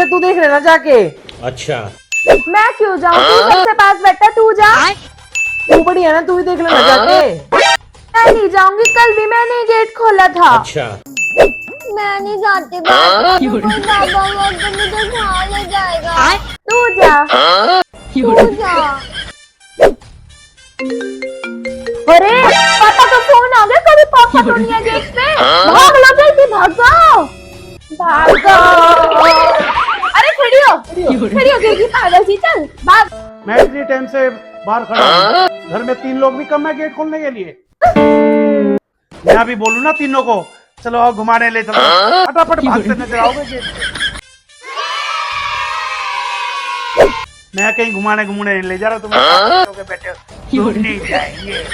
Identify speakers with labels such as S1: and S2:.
S1: पीछे तू देख लेना जाके।
S2: अच्छा।
S3: मैं क्यों जाऊँ, तू सबसे पास बैठा, तू जा।
S1: तू बड़ी है ना, तू ही देख लेना जाके।
S3: मैं नहीं जाऊंगी, कल भी मैंने ही गेट खोला था।
S2: अच्छा।
S3: मैं नहीं जाती बाबा, कोई बाबा वक्त मुझे उठा ले जाएगा। तू जा, तू जा। अरे पापा का फोन आ गया, कभी पापा तो नहीं है गेट पे। भाग लो जल्दी, भागो भागो। अरे खड़ी हो, खड़ी हो गिरगी पागल सी, चल भाग।
S4: मैं इतनी टाइम से बाहर खड़ा हूँ, घर में 3 लोग भी कम है गेट खोलने के लिए। मैं अभी बोलूँ ना तीनों को, चलो आओ घुमाने ले चलो, फटाफट भागते नजर आओगे गेट पे। मैं कहीं घुमाने ले जा रहा हूँ, तुम्हें बैठे हो, नहीं जाएंगे।